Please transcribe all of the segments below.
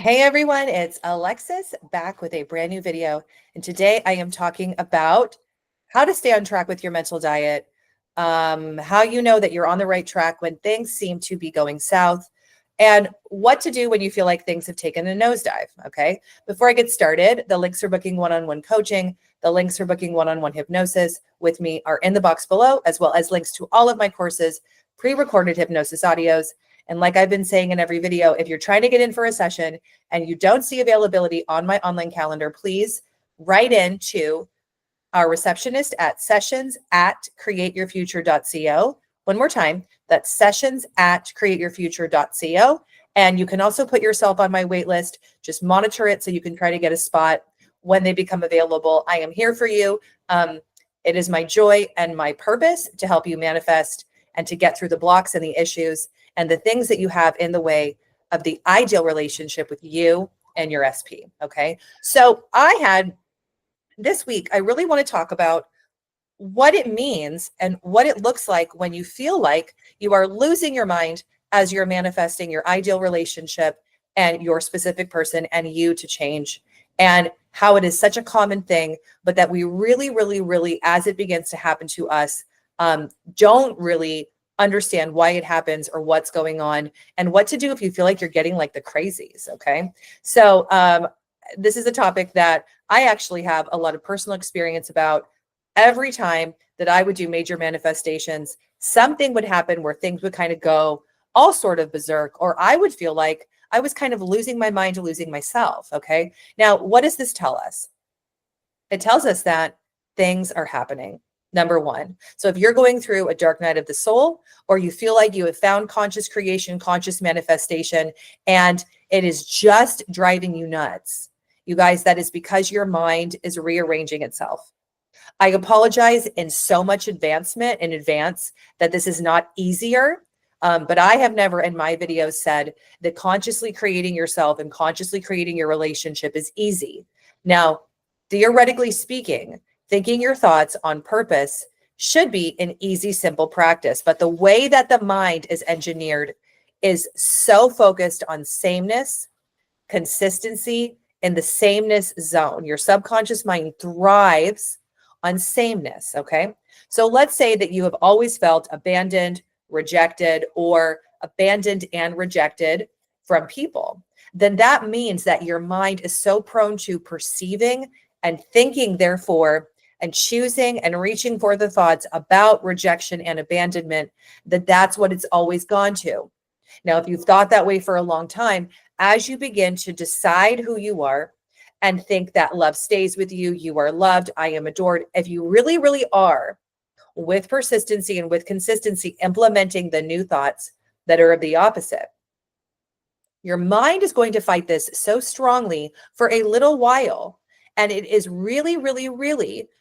Hey everyone, it's Alexis back with a brand new video. And today I am talking about how to stay on track with your mental diet, how you know that you're on the right track when things seem to be going south, and what to do when you feel like things have taken a nosedive. Okay. Before I get started, the links for booking one-on-one coaching, the links for booking one-on-one hypnosis with me are in the box below, as well as links to all of my courses, pre-recorded hypnosis audios. And like I've been saying in every video, if you're trying to get in for a session and you don't see availability on my online calendar, please write in to our receptionist at sessions@createyourfuture.co. One more time, that's sessions@createyourfuture.co. And you can also put yourself on my wait list. Just monitor it so you can try to get a spot when they become available. I am here for you. It is my joy and my purpose to help you manifest and to get through the blocks and the issues and the things that you have in the way of the ideal relationship with you and your SP. Okay. So this week, I really want to talk about what it means and what it looks like when you feel like you are losing your mind as you're manifesting your ideal relationship and your specific person and you to change, and how it is such a common thing, but that we really, as it begins to happen to us, don't really understand why it happens or what's going on and what to do if you feel like you're getting like the crazies. Okay. So this is a topic that I actually have a lot of personal experience about. Every time that I would do major manifestations, something would happen where things would kind of go all sort of berserk, or I would feel like I was kind of losing my mind, losing myself. Okay. Now, what does this tell us? It tells us that things are happening. Number one. So if you're going through a dark night of the soul, or you feel like you have found conscious creation, conscious manifestation, and it is just driving you nuts, you guys, that is because your mind is rearranging itself. I apologize in so much advancement in advance that this is not easier. But I have never in my videos said that consciously creating yourself and consciously creating your relationship is easy. Now, theoretically speaking, thinking your thoughts on purpose should be an easy, simple practice. But the way that the mind is engineered is so focused on sameness, consistency, in the sameness zone. Your subconscious mind thrives on sameness. Okay. So let's say that you have always felt abandoned, rejected, or abandoned and rejected from people. Then that means that your mind is so prone to perceiving and thinking, therefore, and choosing and reaching for the thoughts about rejection and abandonment, that's what it's always gone to. Now, if you've thought that way for a long time, as you begin to decide who you are and think that love stays with you, you are loved, I am adored, if you really are, with persistency and with consistency, implementing the new thoughts that are of the opposite, your mind is going to fight this so strongly for a little while. And it is really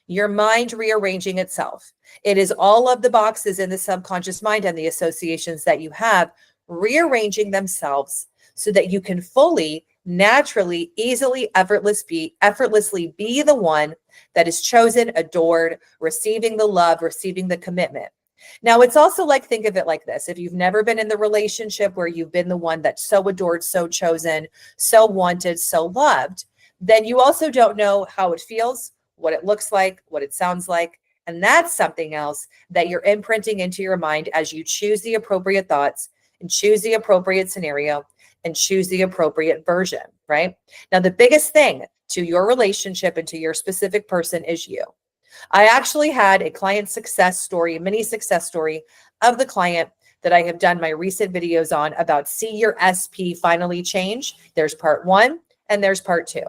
your mind rearranging itself. It is all of the boxes in the subconscious mind and the associations that you have rearranging themselves so that you can fully, naturally, easily, effortlessly be the one that is chosen, adored, receiving the love, receiving the commitment. Now, it's also like, think of it like this. If you've never been in the relationship where you've been the one that's so adored, so chosen, so wanted, so loved, then you also don't know how it feels, what it looks like, what it sounds like. And that's something else that you're imprinting into your mind as you choose the appropriate thoughts and choose the appropriate scenario and choose the appropriate version, right? Now, the biggest thing to your relationship and to your specific person is you. I actually had a client success story, a mini success story of the client that I have done my recent videos on about see your SP finally change. There's part 1 and there's part 2.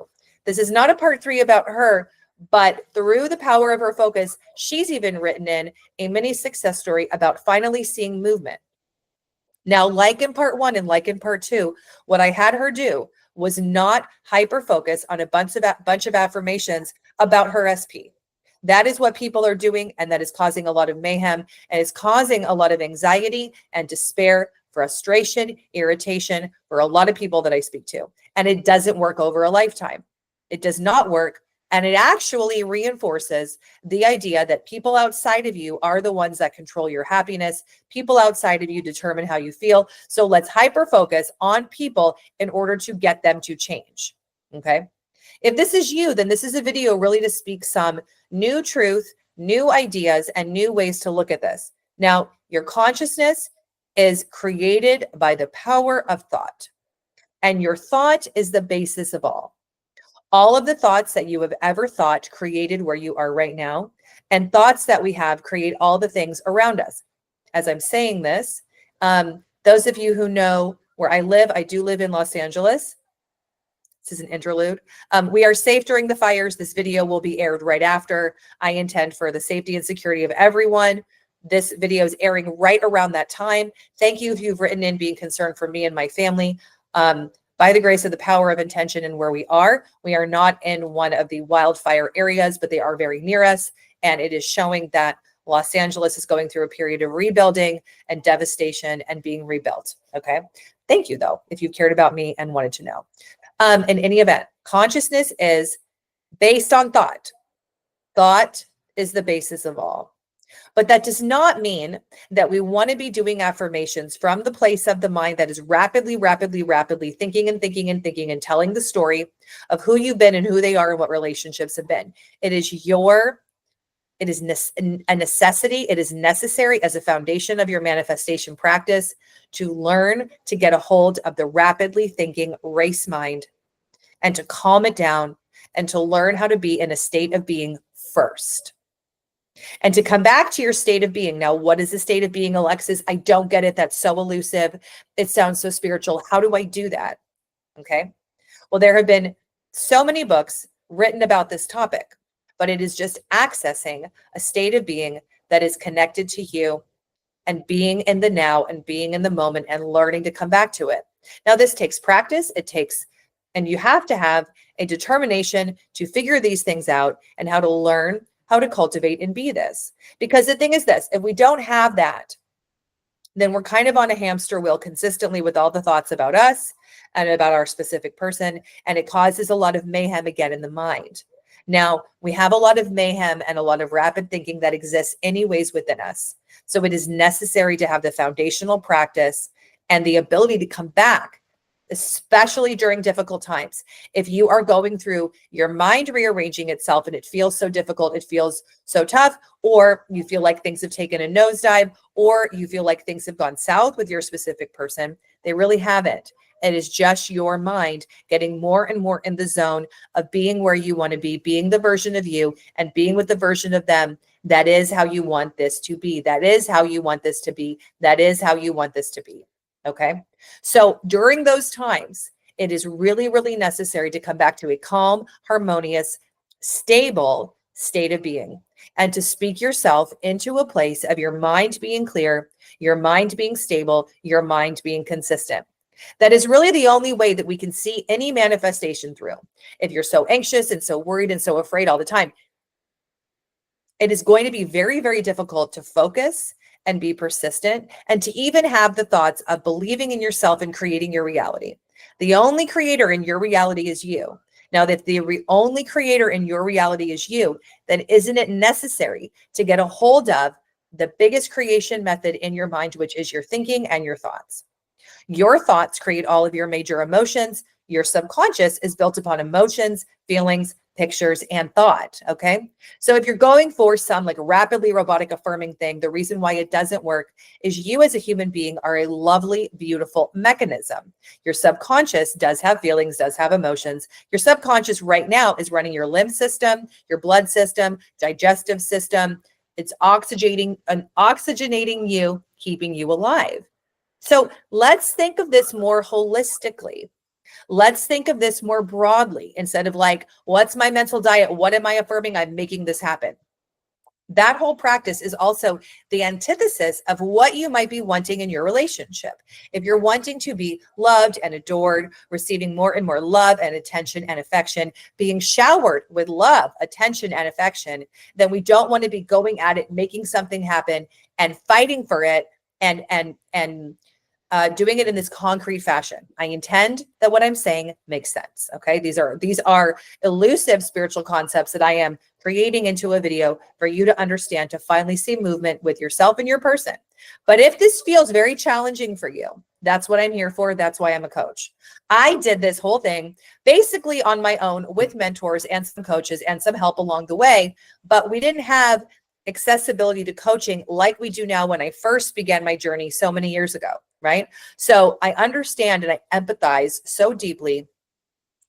This is not a part 3 about her, but through the power of her focus, she's even written in a mini success story about finally seeing movement. Now, like in part 1 and like in part 2, what I had her do was not hyper focus on a bunch of affirmations about her SP. That is what people are doing, and that is causing a lot of mayhem, and it's causing a lot of anxiety and despair, frustration, irritation for a lot of people that I speak to. And it doesn't work over a lifetime. It does not work And it actually reinforces the idea that people outside of you are the ones that control your happiness. People outside of you determine how you feel. So let's hyper focus on people in order to get them to change. Okay. If this is you, then this is a video really to speak some new truth, new ideas, and new ways to look at this. Now, your consciousness is created by the power of thought, and your thought is the basis of all. All of the thoughts that you have ever thought created where you are right now, and thoughts that we have create all the things around us. As I'm saying this, those of you who know where I live, I do live in Los Angeles. This is an interlude. We are safe during the fires. This video will be aired right after. I intend for the safety and security of everyone. This video is airing right around that time. Thank you if you've written in being concerned for me and my family. By the grace of the power of intention and where we are not in one of the wildfire areas, but they are very near us. And it is showing that Los Angeles is going through a period of rebuilding and devastation and being rebuilt. Okay. Thank you though, if you cared about me and wanted to know. In any event, consciousness is based on thought. Thought is the basis of all. But that does not mean that we want to be doing affirmations from the place of the mind that is rapidly thinking and telling the story of who you've been and who they are and what relationships have been. It is a necessity. It is necessary as a foundation of your manifestation practice to learn to get a hold of the rapidly thinking race mind and to calm it down and to learn how to be in a state of being first. And to come back to your state of being. Now, what is the state of being, Alexis? I don't get it. That's so elusive. It sounds so spiritual. How do I do that? Okay. Well, there have been so many books written about this topic, but it is just accessing a state of being that is connected to you and being in the now and being in the moment and learning to come back to it. Now, this takes practice. And you have to have a determination to figure these things out and how to learn how to cultivate and be this. Because the thing is this, if we don't have that, then we're kind of on a hamster wheel consistently with all the thoughts about us and about our specific person. And it causes a lot of mayhem again in the mind. Now, we have a lot of mayhem and a lot of rapid thinking that exists anyways within us. So it is necessary to have the foundational practice and the ability to come back, especially during difficult times. If you are going through your mind rearranging itself and it feels so difficult, it feels so tough, or you feel like things have taken a nosedive, or you feel like things have gone south with your specific person, they really haven't. It is just your mind getting more and more in the zone of being where you want to be, being the version of you and being with the version of them. That is how you want this to be. That is how you want this to be. That is how you want this to be. Okay. So during those times, it is really, really necessary to come back to a calm, harmonious, stable state of being and to speak yourself into a place of your mind being clear, your mind being stable, your mind being consistent. That is really the only way that we can see any manifestation through. If you're so anxious and so worried and so afraid all the time, it is going to be very, very difficult to focus and be persistent, and to even have the thoughts of believing in yourself and creating your reality. The only creator in your reality is you. Now, that the only creator in your reality is you, then isn't it necessary to get a hold of the biggest creation method in your mind, which is your thinking and your thoughts? Your thoughts create all of your major emotions. Your subconscious is built upon emotions, feelings, pictures, and thought. Okay. So if you're going for some like rapidly robotic affirming thing, the reason why it doesn't work is you as a human being are a lovely, beautiful mechanism. Your subconscious does have feelings, does have emotions. Your subconscious right now is running your lymph system, your blood system, digestive system. It's oxygenating you, keeping you alive. So let's think of this more holistically. Let's think of this more broadly instead of like, what's my mental diet? What am I affirming? I'm making this happen. That whole practice is also the antithesis of what you might be wanting in your relationship. If you're wanting to be loved and adored, receiving more and more love and attention and affection, being showered with love, attention, and affection, then we don't want to be going at it, making something happen and fighting for it and doing it in this concrete fashion. I intend that what I'm saying makes sense. Okay. These are elusive spiritual concepts that I am creating into a video for you to understand, to finally see movement with yourself and your person. But if this feels very challenging for you, that's what I'm here for. That's why I'm a coach. I did this whole thing basically on my own with mentors and some coaches and some help along the way, but we didn't have accessibility to coaching like we do now when I first began my journey so many years ago, right? So I understand and I empathize so deeply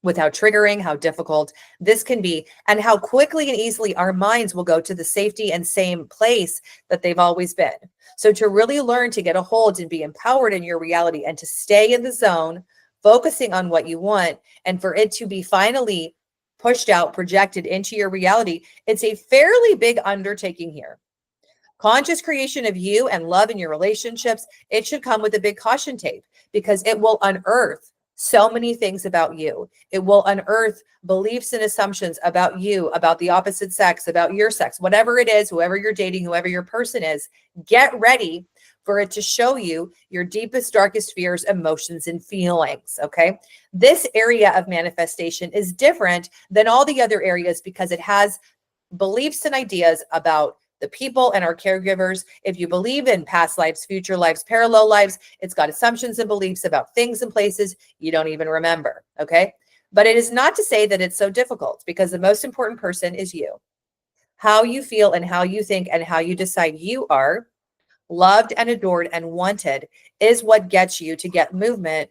with how triggering, how difficult this can be, and how quickly and easily our minds will go to the safety and same place that they've always been. So to really learn to get a hold and be empowered in your reality and to stay in the zone, focusing on what you want, and for it to be finally pushed out, projected into your reality, it's a fairly big undertaking here. Conscious creation of you and love in your relationships, it should come with a big caution tape because it will unearth so many things about you. It will unearth beliefs and assumptions about you, about the opposite sex, about your sex, whatever it is, whoever you're dating, whoever your person is. Get ready for it to show you your deepest, darkest fears, emotions, and feelings, okay? This area of manifestation is different than all the other areas because it has beliefs and ideas about the people and our caregivers. If you believe in past lives, future lives, parallel lives, it's got assumptions and beliefs about things and places you don't even remember, okay? But it is not to say that it's so difficult because the most important person is you. How you feel and how you think and how you decide you are loved and adored and wanted is what gets you to get movement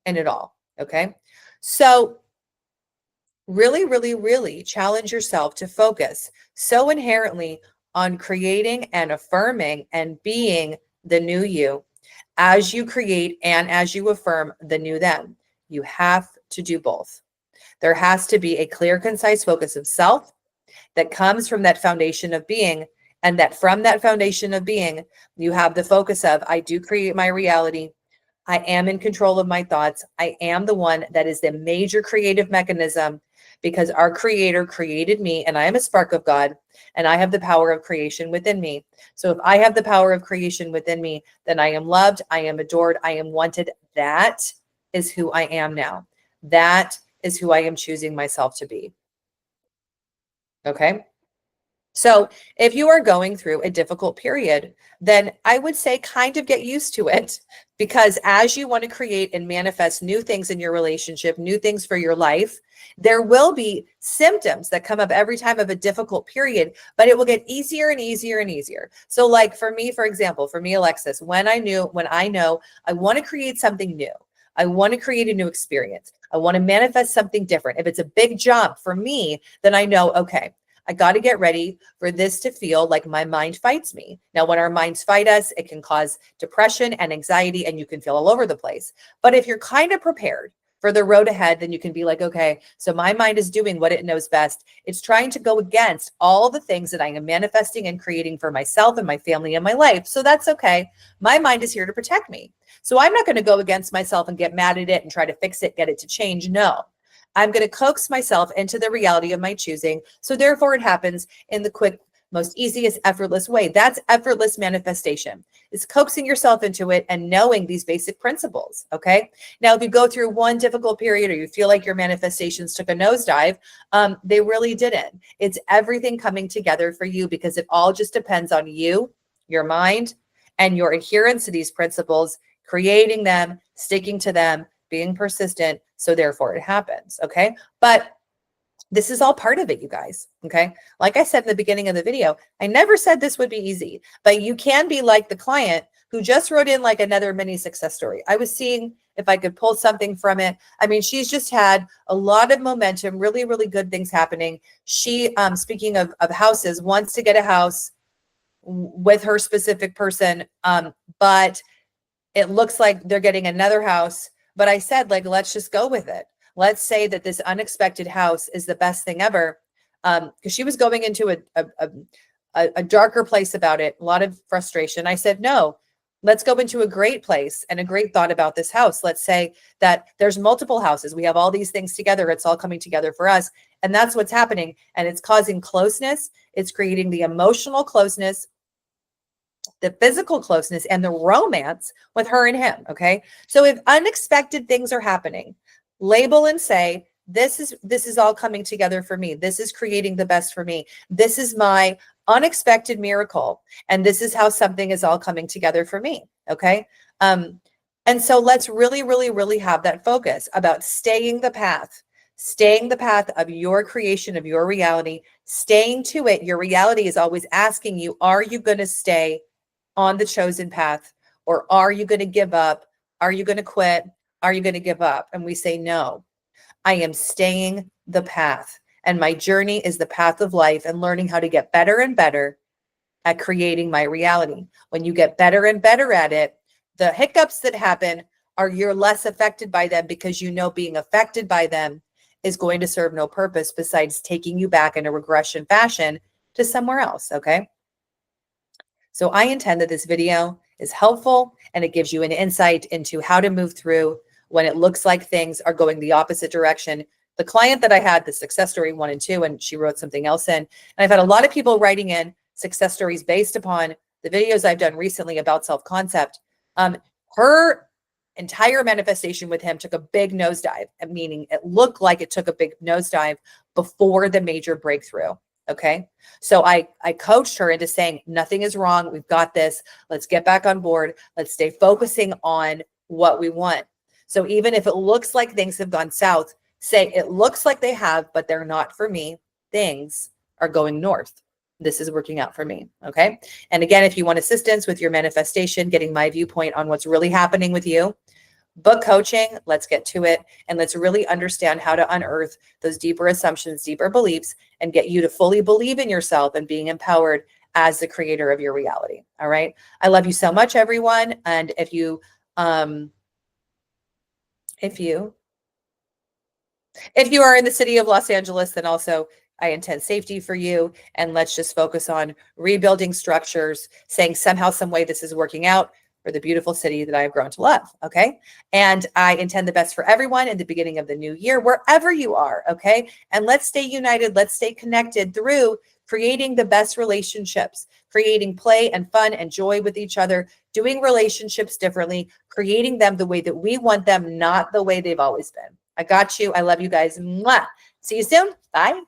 in it all, okay? So really, really, really challenge yourself to focus so inherently on creating and affirming and being the new you as you create and as you affirm the new them. You have to do both. There has to be a clear, concise focus of self that comes from that foundation of being, and that from that foundation of being, you have the focus of, I do create my reality. I am in control of my thoughts. I am the one that is the major creative mechanism because our creator created me and I am a spark of God and I have the power of creation within me. So if I have the power of creation within me, then I am loved, I am adored, I am wanted. That is who I am now. That is who I am choosing myself to be. Okay. So if you are going through a difficult period, then I would say kind of get used to it, because as you want to create and manifest new things in your relationship, new things for your life, there will be symptoms that come up every time of a difficult period, but it will get easier and easier and easier. So like for me, for example, for me, Alexis, when I know I want to create something new, I want to create a new experience, I want to manifest something different. If it's a big jump for me, then I know, okay, I got to get ready for this to feel like my mind fights me. Now, when our minds fight us, it can cause depression and anxiety, and you can feel all over the place. But if you're kind of prepared for the road ahead, then you can be like, okay, so my mind is doing what it knows best. It's trying to go against all the things that I am manifesting and creating for myself and my family and my life. So that's okay. My mind is here to protect me. So I'm not going to go against myself and get mad at it and try to fix it, get it to change. No. I'm going to coax myself into the reality of my choosing. So therefore it happens in the quick, most easiest, effortless way. That's effortless manifestation. It's coaxing yourself into it and knowing these basic principles. Okay. Now, if you go through one difficult period or you feel like your manifestations took a nosedive, they really didn't. It's everything coming together for you because it all just depends on you, your mind, and your adherence to these principles, creating them, sticking to them, being persistent. So therefore it happens. Okay. But this is all part of it, you guys. Okay. Like I said in the beginning of the video, I never said this would be easy, but you can be like the client who just wrote in like another mini success story. I was seeing if I could pull something from it. I mean, she's just had a lot of momentum, really, really good things happening. She, speaking of houses, wants to get a house with her specific person. But it looks like they're getting another house. But I said, like, let's just go with it. Let's say that this unexpected house is the best thing ever. Because she was going into a darker place about it, a lot of frustration. I said, no, let's go into a great place and a great thought about this house. Let's say that there's multiple houses. We have all these things together. It's all coming together for us. And that's what's happening. And it's causing closeness. It's creating the emotional closeness the physical closeness and the romance with her and him. Okay. So if unexpected things are happening, label and say, this is all coming together for me. This is creating the best for me. This is my unexpected miracle. And this is how something is all coming together for me. Okay. And so let's really, really, really have that focus about staying the path of your creation, of your reality, staying to it. Your reality is always asking you, are you going to stay on the chosen path, or are you going to give up? Are you going to quit? Are you going to give up? And we say, no, I am staying the path. And my journey is the path of life and learning how to get better and better at creating my reality. When you get better and better at it, the hiccups that happen you're less affected by them, because you know being affected by them is going to serve no purpose besides taking you back in a regression fashion to somewhere else. Okay. So I intend that this video is helpful and it gives you an insight into how to move through when it looks like things are going the opposite direction. The client that I had, the success story 1 and 2, and she wrote something else in, and I've had a lot of people writing in success stories based upon the videos I've done recently about self-concept. Her entire manifestation with him took a big nosedive, meaning it looked like it took a big nosedive before the major breakthrough. Okay. So I coached her into saying, nothing is wrong. We've got this. Let's get back on board. Let's stay focusing on what we want. So even if it looks like things have gone south, say it looks like they have, but they're not for me. Things are going north. This is working out for me. Okay. And again, if you want assistance with your manifestation, getting my viewpoint on what's really happening with you, book coaching, let's get to it. And let's really understand how to unearth those deeper assumptions, deeper beliefs, and get you to fully believe in yourself and being empowered as the creator of your reality. All right. I love you so much, everyone. And if you are in the city of Los Angeles, then also I intend safety for you. And let's just focus on rebuilding structures, saying somehow, some way this is working out for the beautiful city that I have grown to love. Okay. And I intend the best for everyone in the beginning of the new year, wherever you are. Okay. And let's stay united. Let's stay connected through creating the best relationships, creating play and fun and joy with each other, doing relationships differently, creating them the way that we want them, not the way they've always been. I got you. I love you guys. Mwah. See you soon. Bye.